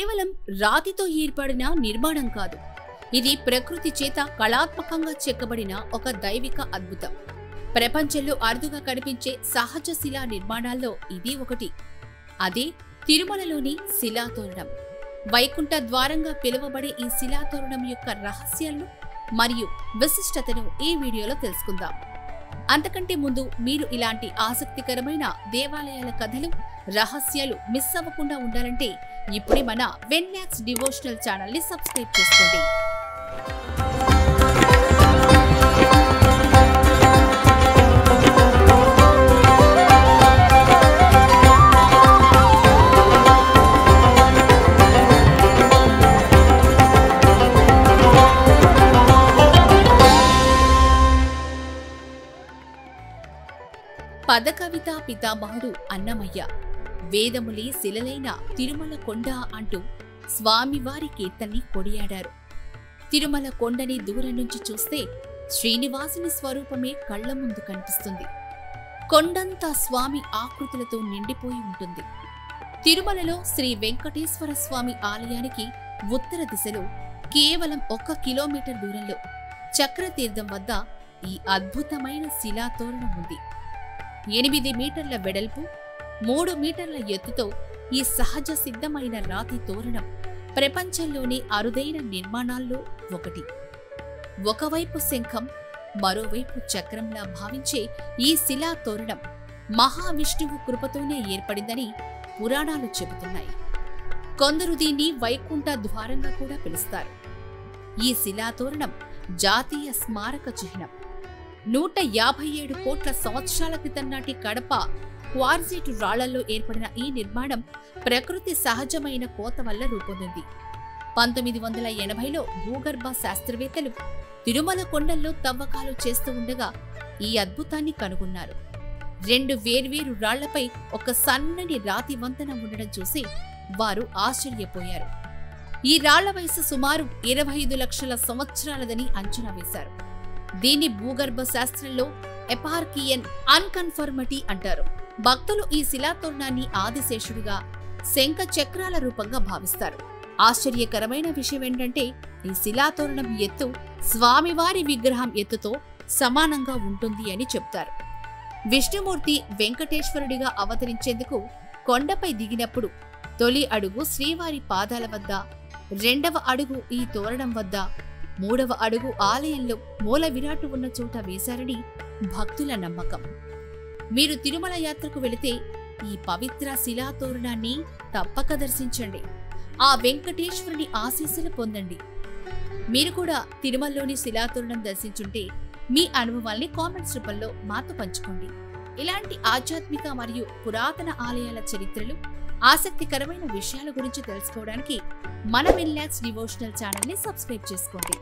కేవలం రాతితో ఏర్పడిన నిర్మాణం కాదు, ఇది ప్రకృతి చేత కళాత్మకంగా చెక్కబడిన ఒక దైవిక అద్భుతం. ప్రపంచంలో అరుదుగా కనిపించే సహజ శిలా నిర్మాణాల్లో ఇది ఒకటి. అదే తిరుమలలోని శిలాతోరణం. వైకుంఠ ద్వారంగా పిలువబడే ఈ శిలాతోరణం యొక్క రహస్యాలను మరియు విశిష్టతను ఈ వీడియోలో తెలుసుకుందాం. అంతకంటే ముందు మీరు ఇలాంటి ఆసక్తికరమైన దేవాలయాల కథలు, రహస్యాలు మిస్ అవ్వకుండా ఉండాలంటే ఇప్పుడే మన వెన్లాక్స్ డివోషనల్ ఛానల్ ని సబ్స్క్రైబ్ చేసుకోండి. పదకవితా పితామహుడు అన్నమయ్య వేదములే శిలలైన తిరుమల కొండ అంటూ స్వామివారి కీర్తన్ని కొడియాడారు. తిరుమల కొండని దూరం నుంచి చూస్తే శ్రీనివాసుని స్వరూపమే కళ్ల ముందు కనిపిస్తుంది. కొండంతా స్వామి ఆకృతులతో నిండిపోయి ఉంటుంది. తిరుమలలో శ్రీ వెంకటేశ్వర స్వామి ఆలయానికి ఉత్తర దిశలో కేవలం 1 కిలోమీటర్ దూరంలో చక్రతీర్థం వద్ద ఈ అద్భుతమైన శిలాతోరణం ఉంది. 8 మీటర్ల వెడల్పు, 3 మీటర్ల ఎత్తుతో ఈ సహజ సిద్ధమైన రాతి తోరణం ప్రపంచంలోని అరుదైన నిర్మాణాల్లో ఒకటి. ఒకవైపు శంఖం, మరోవైపు చక్రంలా భావించే ఈ శిలా తోరణం మహావిష్ణువు కృపతోనే ఏర్పడిందని పురాణాలు చెబుతున్నాయి. కొందరు దీన్ని వైకుంఠ ద్వారంగా కూడా పిలుస్తారు. ఈ శిలాతోరణం జాతీయ స్మారక చిహ్నం. 157 కోట్ల సంవత్సరాల క్రితం నాటి కడప క్వార్జిట్ రాళ్లలో ఏర్పడిన ఈ నిర్మాణం ప్రకృతి సహజమైన కోత వల్ల రూపొందింది. 1980లో భూగర్భ శాస్త్రవేత్తలు తిరుమల కొండల్లో తవ్వకాలు చేస్తూ ఉండగా ఈ అద్భుతాన్ని కనుగొన్నారు. 2 వేర్వేరు రాళ్లపై ఒక సన్నని రాతి వంతెన ఉండడం చూసి వారు ఆశ్చర్యపోయారు. ఈ రాళ్ల వయసు సుమారు 25 లక్షల సంవత్సరాలదని అంచనా వేశారు. దీన్ని భూగర్భ శాస్త్రంలో ఎపార్కియన్ అన్కన్ఫర్మిటీ అంటారు. భక్తులు ఈ శిలాతోరణాన్ని ఆదిశేషుడిగా, శంఖ చక్రాల రూపంగా భావిస్తారు. ఆశ్చర్యకరమైన విషయం ఏంటంటే ఈ శిలాతోరణం ఎత్తు స్వామివారి విగ్రహం ఎత్తుతో సమానంగా ఉంటుంది అని చెప్తారు. విష్ణుమూర్తి వెంకటేశ్వరుడిగా అవతరించేందుకు కొండపై దిగినప్పుడు తొలి అడుగు శ్రీవారి పాదాల వద్ద, 2వ అడుగు ఈ తోరణం వద్ద, 3వ అడుగు ఆలయంలో మూల విరాట్టు ఉన్న చోట వేశారని భక్తుల నమ్మకం. మీరు తిరుమల యాత్రకు వెళితే ఈ పవిత్ర శిలాతోరణాన్ని తప్పక దర్శించండి. ఆ వెంకటేశ్వరుని ఆశీస్సులు పొందండి. మీరు కూడా తిరుమలలోని శిలాతోరణం దర్శించుంటే మీ అనుభవాల్ని కామెంట్స్ రూపంలో మాతో పంచుకోండి. ఇలాంటి ఆధ్యాత్మిక మరియు పురాతన ఆలయాల చరిత్రలు, ఆసక్తికరమైన విషయాల గురించి తెలుసుకోవడానికి మన వెన్లాక్స్ డివోషనల్ ఛానల్ ని సబ్స్క్రైబ్ చేసుకోండి.